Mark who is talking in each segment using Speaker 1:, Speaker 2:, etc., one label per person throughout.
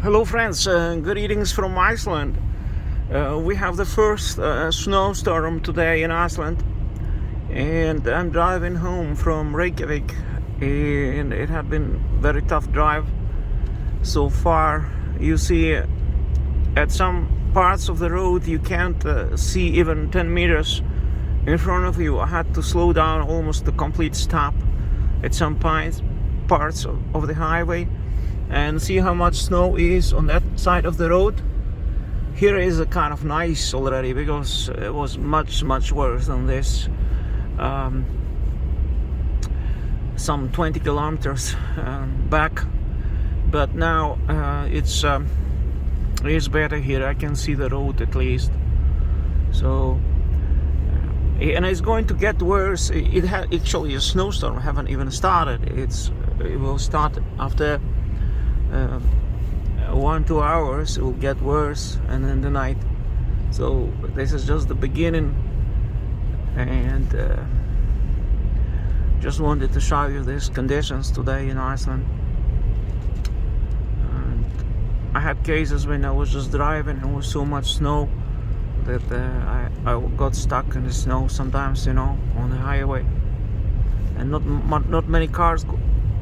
Speaker 1: Hello friends, greetings from Iceland. We have the first snowstorm today in Iceland, and I'm driving home from Reykjavik, and it had been very tough drive so far. You see, at some parts of the road you can't see even 10 meters in front of you. I had to slow down almost to complete stop at some parts of the highway and see how much snow is on that side of the road. Here is a kind of nice already, because it was much worse than this. Some 20 kilometers back, but now it's better here. I can see the road at least. So and it's going to get worse. It had actually, a snowstorm haven't even started. It will start after 1-2 hours. It will get worse, and then the night. So this is just the beginning, and just wanted to show you these conditions today in Iceland. And I had cases when I was just driving and was so much snow that I got stuck in the snow sometimes, on the highway, and not many cars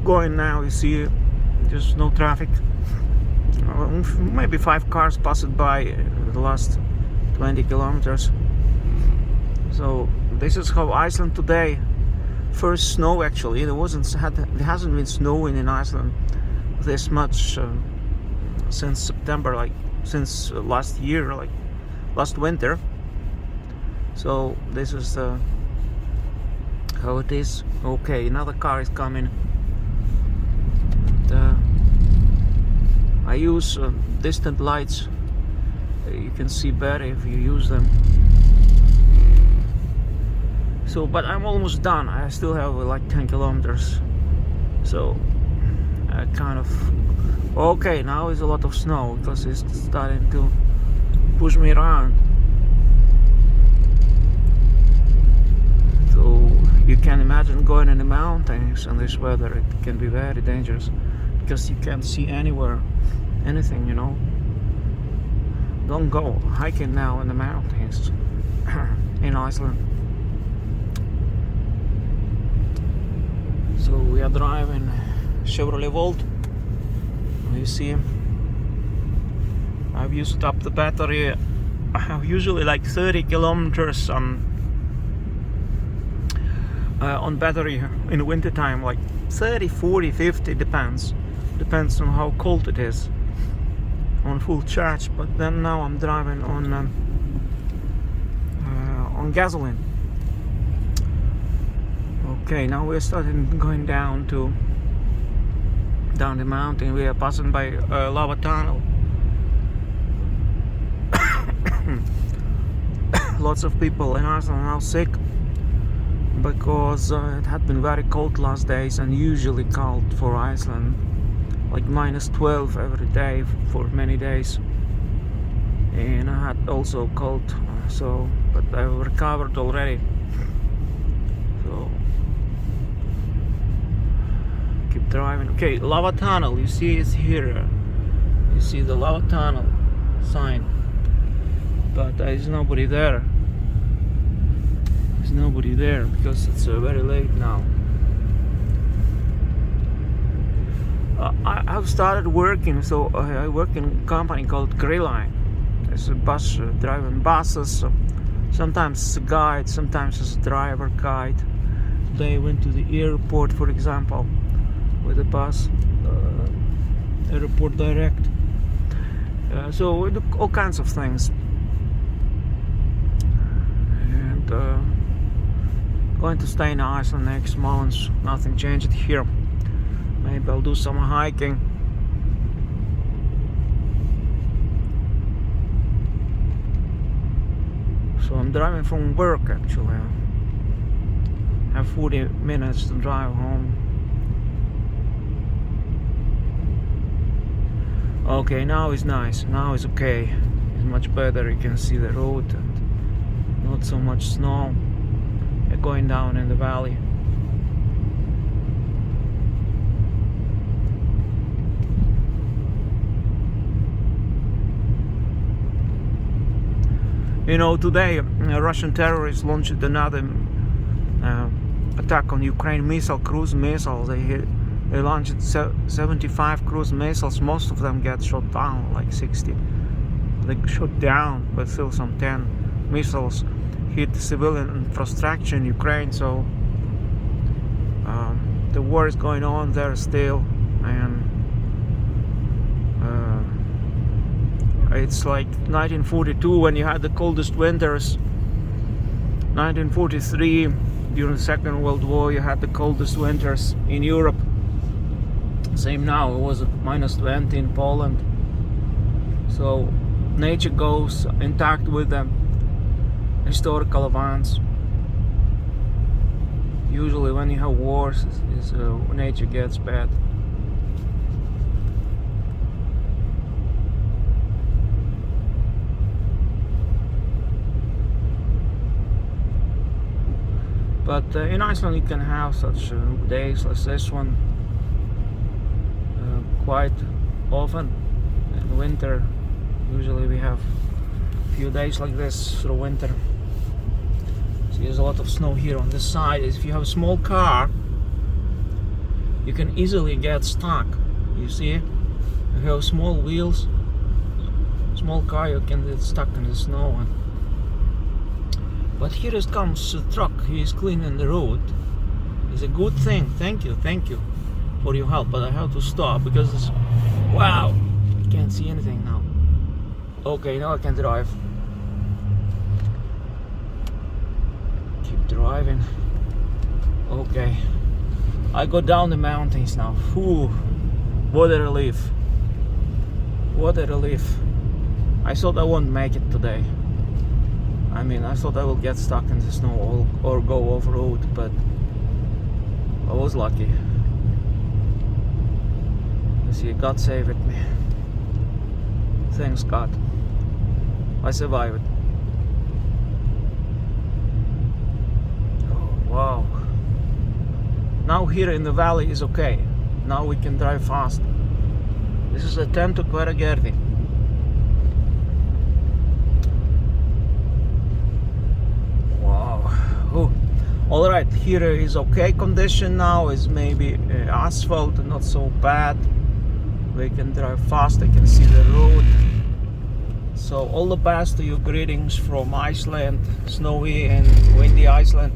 Speaker 1: going now. You see, just no traffic. Maybe 5 cars passed by the last 20 kilometers. So this is how Iceland today. First snow, actually. It hasn't been snowing in Iceland this much since September, since last year, last winter. So this is how it is. Okay, another car is coming. I use distant lights. You can see better if you use them. So, but I'm almost done. I still have 10 kilometers. So, I kind of... Okay, now is a lot of snow, because it's starting to push me around. So, you can imagine going in the mountains in this weather. It can be very dangerous, because you can't see anywhere, anything, Don't go hiking now in the mountains in Iceland. So we are driving Chevrolet Volt. You see, I've used up the battery. I have usually 30 kilometers on battery in the winter time, 30, 40, 50, depends on how cold it is, on full charge. But then now I'm driving on gasoline. Okay, now we're starting going down the mountain. We are passing by a lava tunnel. Lots of people in Iceland are now sick, because it had been very cold last days, and usually cold for Iceland, -12 every day for many days. And I had also cold, but I recovered already. So keep driving. Okay, lava tunnel. You see, it's here. You see the lava tunnel sign, but there's nobody there. There's nobody there because it's very late now. I've started working, so I work in a company called Line. It's a bus, driving buses. So sometimes it's a guide, sometimes it's a driver guide. Today I went to the airport, for example, with a bus, airport direct. So we do all kinds of things. And going to stay in Iceland next month. Nothing changed here. Maybe I'll do some hiking. So I'm driving from work, actually. I have 40 minutes to drive home. Okay, now it's nice. Now it's okay. It's much better. You can see the road and not so much snow going down in the valley. You know, today Russian terrorists launched another attack on Ukraine cruise missiles. They launched 75 cruise missiles. Most of them get shot down, like 60. They shot down, but still some 10 missiles hit civilian infrastructure in Ukraine. So the war is going on there still, and it's like 1942 when you had the coldest winters. 1943 during the Second World War, you had the coldest winters in Europe. Same now, it was -20 in Poland. So nature goes intact with them historical events. Usually when you have wars, nature gets bad. But in Iceland you can have such days like this one quite often. In winter, usually we have a few days like this through winter. See, there's a lot of snow here on this side. If you have a small car, you can easily get stuck. You see, you have small wheels, small car, you can get stuck in the snow. But here comes a truck. He is cleaning the road. It's a good thing. Thank you for your help. But I have to stop because it's, wow, I can't see anything now. Okay, now I can drive. Keep driving. Okay, I go down the mountains now. Whew, what a relief. What a relief. I thought I won't make it today. I mean, I thought I would get stuck in the snow or go off-road, but I was lucky. You see, God saved me. Thanks God. I survived. Oh, wow. Now here in the valley is okay. Now we can drive fast. This is a 10 to Kvaragärdi. Oh, all right, here is okay condition now. Is maybe asphalt, not so bad. We can drive fast. I can see the road. So all the best to you. Greetings from Iceland, snowy and windy Iceland.